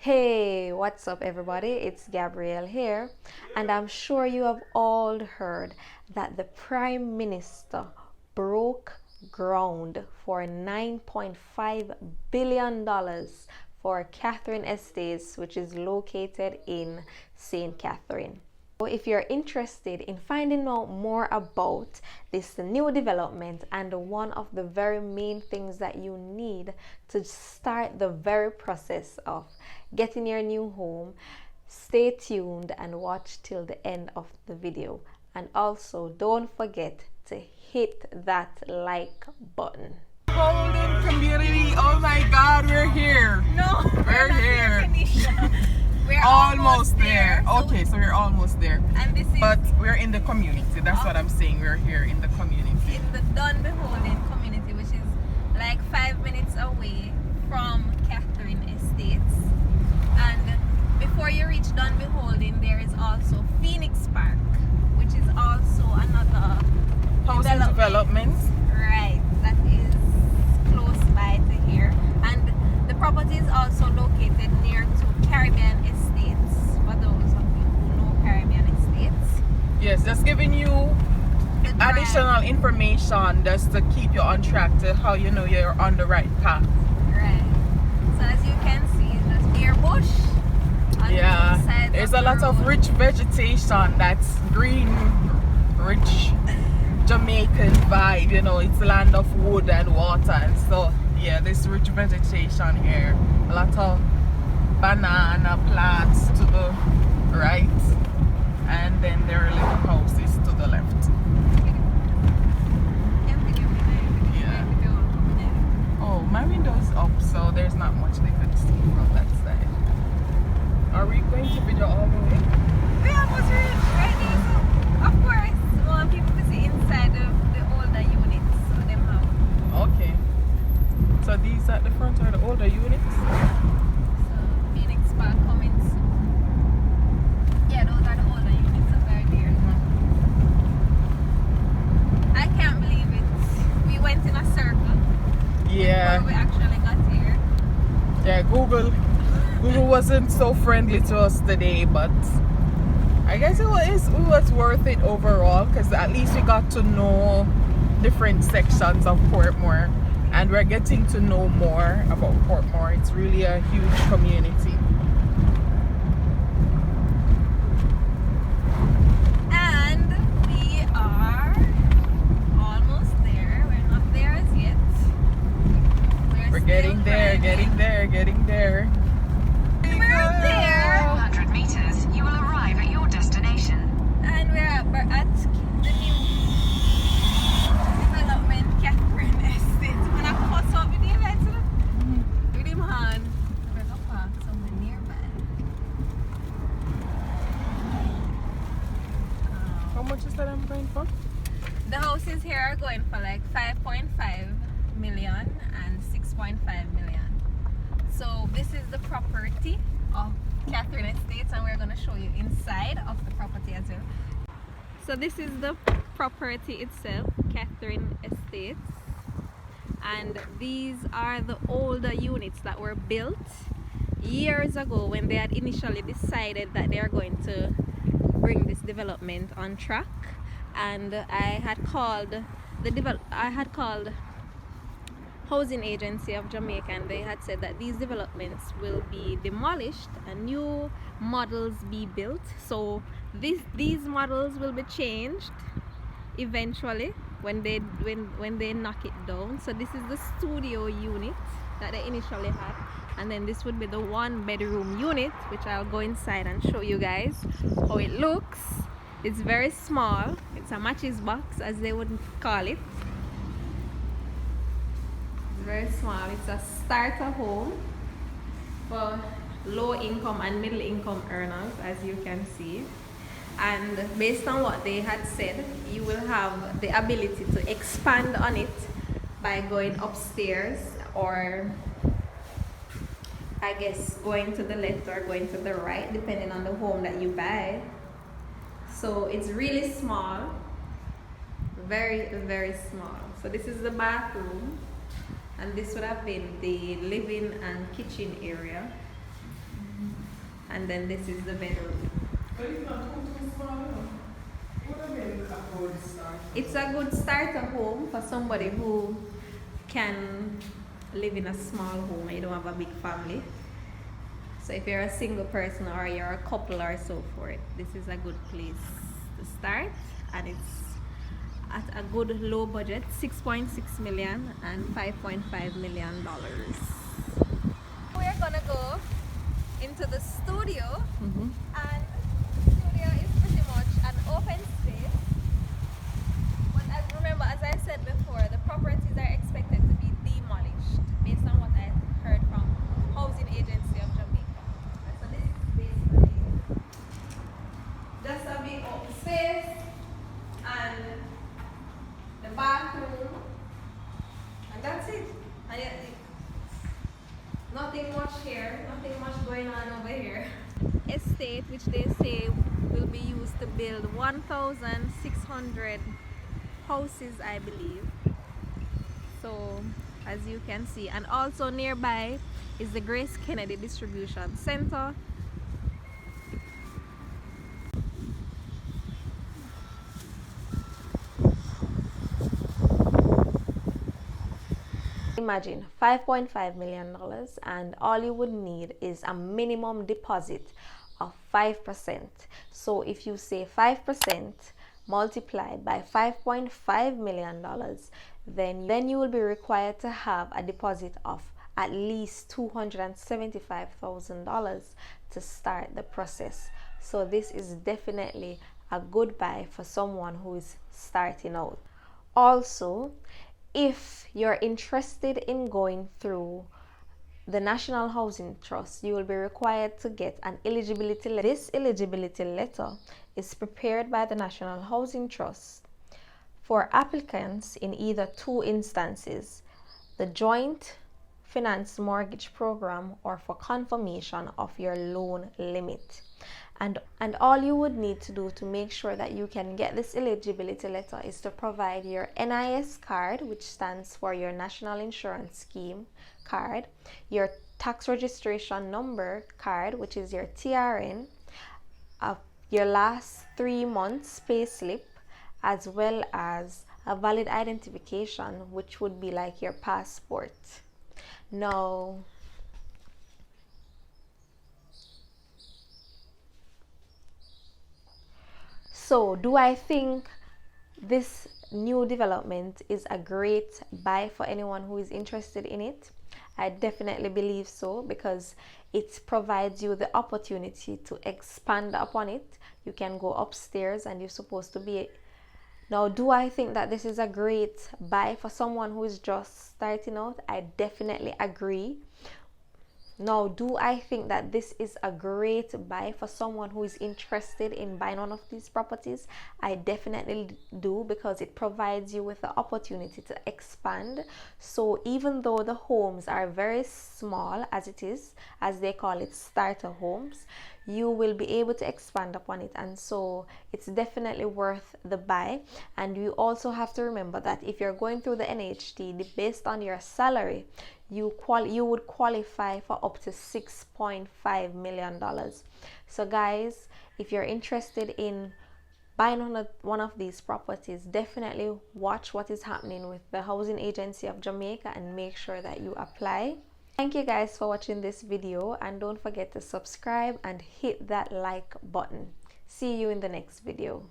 Hey, what's up, everybody? It's Gabrielle here, and I'm sure you have all heard that the Prime Minister broke ground for $9.5 billion for Catherine Estates, which is located in St. Catherine. If you're interested in finding out more about this new development and one of the very main things that you need to start the very process of getting your new home, stay tuned and watch till the end of the video. And also don't forget to hit that like button. Golden community, oh my god, we're here. No, we're here. We're almost there. Okay, so we're almost there. And this is, but we're in the community. That's what I'm saying. We're here in the community. In the Dunbeholden community, which is like 5 minutes away from Catherine Estates. And before you reach Dunbeholden, there is also Phoenix Park, which is also another housing development. Right, that is close by to here. And the property is also located near to Caribbean Estates, for those of you who know Caribbean Estates. Yes, just giving you additional information just to keep you on track to how you know you're on the right path. Right. So as you can see, there's bare bush. Yeah, there's a lot of rich vegetation. That's green, rich Jamaican vibe. You know, it's land of wood and water, and so yeah, this rich vegetation here. A lot of banana plants to the right, and then there are little houses to the left. Yeah. Oh, my window's up, so there's not much they could see from that side. Are we going to video all the way? We almost reached right there, so of course we want people to see inside of the older units, so them have. Okay. So these at the front are the older units? So Phoenix Park coming soon. Yeah, those are the older units that are there. I can't believe it. We went in a circle. Yeah. Before we actually got here. Yeah, Google wasn't so friendly to us today, but I guess it was worth it overall, because at least we got to know different sections of Portmore, and we're getting to know more about Portmore. It's really a huge community. And we are almost there. We're not there as yet. We're getting there, getting there, getting there. We're up there. 100 meters, you will arrive at your destination. And we're at the new development, Catherine Estate. When I come out with you, let's with him hand. We're going to park somewhere nearby. How much is that I'm going for? The houses here are going for like 5.5 million and 6.5 million. So this is the property of Catherine Estates, and we're going to show you inside of the property as well. So this is the property itself, Catherine Estates, and these are the older units that were built years ago when they had initially decided that they are going to bring this development on track. And I had called Housing Agency of Jamaica, and they had said that these developments will be demolished and new models be built. So these models will be changed eventually when they knock it down. So this is the studio unit that they initially had, and then this would be the 1-bedroom unit, which I'll go inside and show you guys how it looks. It's very small. It's a matches box, as they would call it. Very small. It's a starter home for low income and middle income earners, as you can see. And based on what they had said, you will have the ability to expand on it by going upstairs, or I guess going to the left or going to the right, depending on the home that you buy. So it's really small, very, very small. So this is the bathroom, and this would have been the living and kitchen area. and then this is the bedroom. But it's not too small, you know. It would have been a good start. It's a good starter home for somebody who can live in a small home and you don't have a big family. So if you're a single person or you're a couple or so forth, this is a good place to start, and it's at a good low budget, 6.6 million and $5.5 million. We're gonna go into the studio, and the studio is pretty much an open space. But remember, as I said before, the properties are expected to be demolished based on what I heard from Housing Agency of Jamaica. So this is basically just a big open space and the bathroom, and that's it. And nothing much here, nothing much going on over here. Estate, which they say will be used to build 1,600 houses, I believe. So as you can see, and also nearby is the Grace Kennedy Distribution Center. Imagine $5.5 million, and all you would need is a minimum deposit of 5%. So if you say 5% multiplied by $5.5 million, then you will be required to have a deposit of at least $275,000 to start the process. So this is definitely a good buy for someone who is starting out. Also, if you're interested in going through the National Housing Trust, you will be required to get an eligibility letter. This eligibility letter is prepared by the National Housing Trust for applicants in either two instances: the Joint Finance Mortgage Program or for confirmation of your loan limit. And all you would need to do to make sure that you can get this eligibility letter is to provide your NIS card, which stands for your National Insurance Scheme card, your tax registration number card, which is your TRN, your last 3 months pay slip, as well as a valid identification, which would be like your passport. Now, so do I think this new development is a great buy for anyone who is interested in it? I definitely believe so, because it provides you the opportunity to expand upon it. You can go upstairs, and you're supposed to be. Now, do I think that this is a great buy for someone who is just starting out? I definitely agree. Now, do I think that this is a great buy for someone who is interested in buying one of these properties? I definitely do, because it provides you with the opportunity to expand. So even though the homes are very small, as it is, as they call it, starter homes, you will be able to expand upon it, and so it's definitely worth the buy. And you also have to remember that if you're going through the NHT, based on your salary, you would qualify for up to $6.5 million. So guys, if you're interested in buying one of these properties, definitely watch what is happening with the Housing Agency of Jamaica and make sure that you apply. Thank you guys for watching this video, and don't forget to subscribe and hit that like button. See you in the next video.